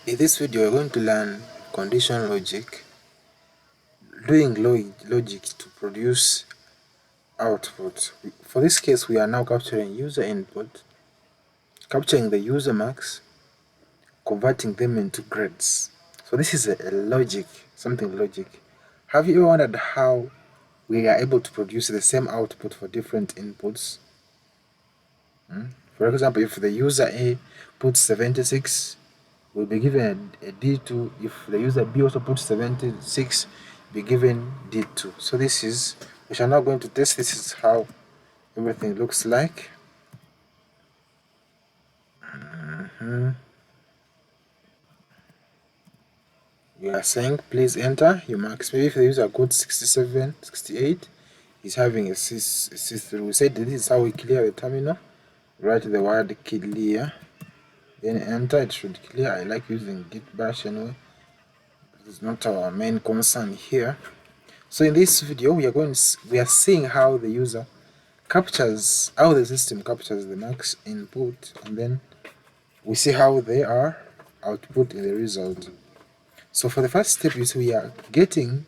In this video, we're going to learn conditional logic, doing logic to produce output. For this case, we are now capturing user input, capturing the user marks, converting them into grades. So this is a logic, something logic. Have you ever wondered how we are able to produce the same output for different inputs? For example, if the user A puts 76, will be given a D2. If the user B also puts 76, be given D2. So this is, we shall now going to test. This is how everything looks like. You are saying please enter your marks. Maybe if the user got 67, 68, he's having a C3. We said this is how we clear the terminal. Write the word clear, then enter. It should clear. I like using git bash anyway. It's not our main concern here. So in this video, we are seeing how the user captures, how the system captures the marks input, and then we see how they are output in the result. So for the first step, you see we are getting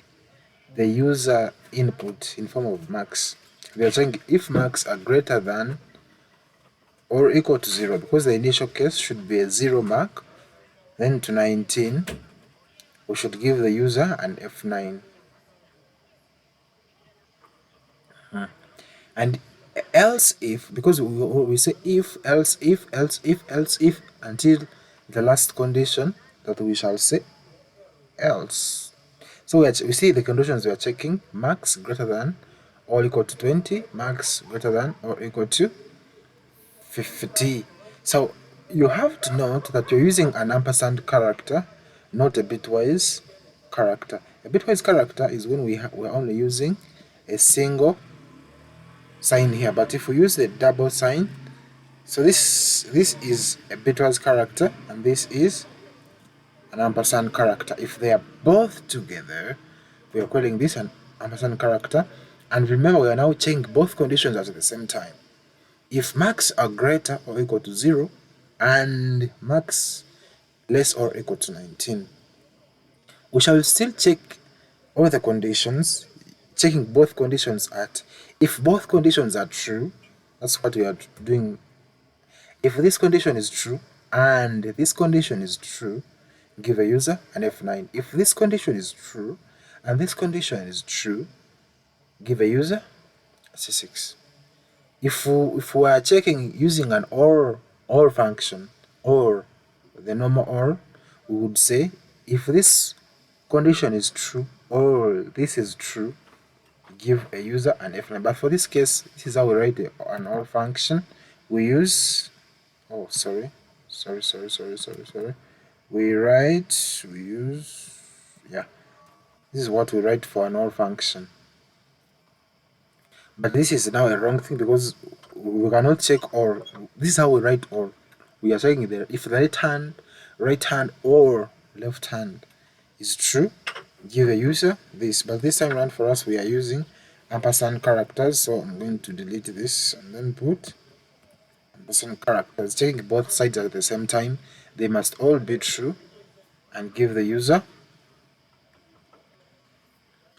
the user input in form of marks. We are saying if marks are greater than or equal to 0, because the initial case should be a 0 mark, then to 19, we should give the user an F9. And else if, because we say if, else if, else if, else if, until the last condition that we shall say else. So we see the conditions we are checking: max greater than or equal to 20, max greater than or equal to 50. So you have to note that you're using an ampersand character, not a bitwise character. A bitwise character is when we're only using a single sign here, but if we use the double sign, so this is a bitwise character and this is an ampersand character. If they are both together, we are calling this an ampersand character. And remember, we are now checking both conditions at the same time. If max are greater or equal to 0 and max less or equal to 19, we shall still check all the conditions, checking both conditions at, if both conditions are true, that's what we are doing. If this condition is true and this condition is true, give a user an F9. If this condition is true and this condition is true, give a user a C6. If we are checking using an OR function or the normal OR, we would say if this condition is true or this is true, give a user an F9. But for this case, this is how we write an OR function. We use, oh sorry, we use, yeah, this is what we write for an OR function. But this is now a wrong thing because we cannot check OR. This is how we write OR. We are checking there if the right hand or left hand is true, give a user this. But this time around for us, we are using ampersand characters, so I'm going to delete this and then put ampersand characters, checking both sides at the same time. They must all be true, and give the user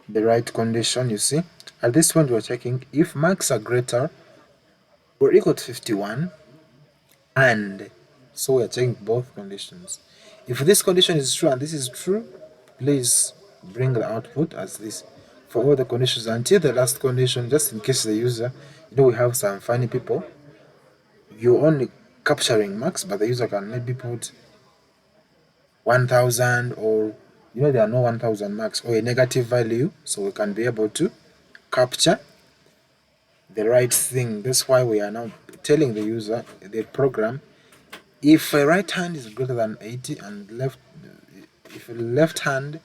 the right condition. You see, at this point we're checking if marks are greater or equal to 51, and so we're checking both conditions. If this condition is true and this is true, please bring the output as this for all the conditions until the last condition, just in case the user, we have some funny people, you're only capturing marks, but the user can maybe put 1000, or there are no 1000 marks, or a negative value, so we can be able to capture the right thing. That's why we are now telling the user, the program, if a right hand is greater than 80 and if a left hand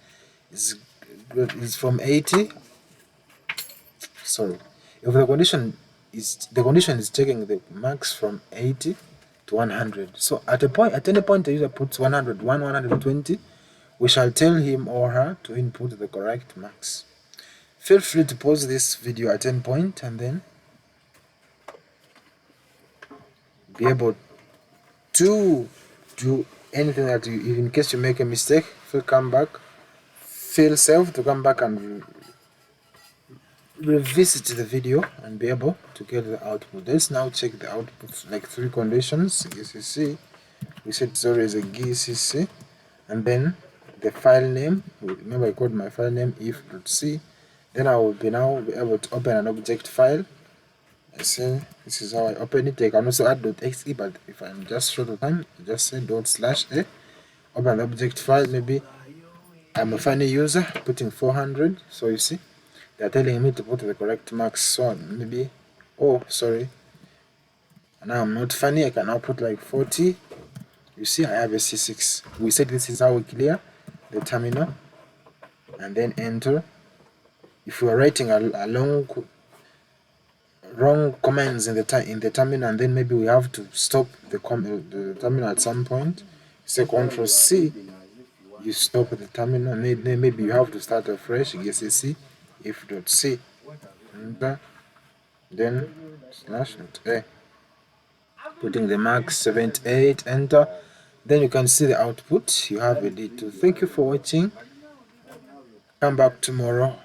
is from 80, sorry, if the condition is taking the marks from 80 to 100. So at any point the user puts 101, 120, we shall tell him or her to input the correct marks. Feel free to pause this video at any point and then be able to do anything that you, in case you make a mistake, feel safe to come back and revisit the video and be able to get the output. Let's now check the output, like 3 conditions. As you see, we said sorry is a gcc, and then the file name, remember I called my file name if.c. then I will now be able to open an object file. I say this is how I open it. I can also add .exe, but if I'm just short of time, just say ./a, open the object file. Maybe I'm a funny user, putting 400, so you see they're telling me to put the correct marks. So maybe, oh sorry, now I'm not funny, I can now put like 40. You see I have a C6. We said this is how we clear the terminal, and then enter. If you are writing a wrong commands in the terminal, and then maybe we have to stop the terminal at some point, say Ctrl C, you stop the terminal, and then maybe you have to start afresh. C if.c, enter, then /a, putting the marks 78, enter. Then you can see the output. You have a D2. Thank you for watching. Come back tomorrow.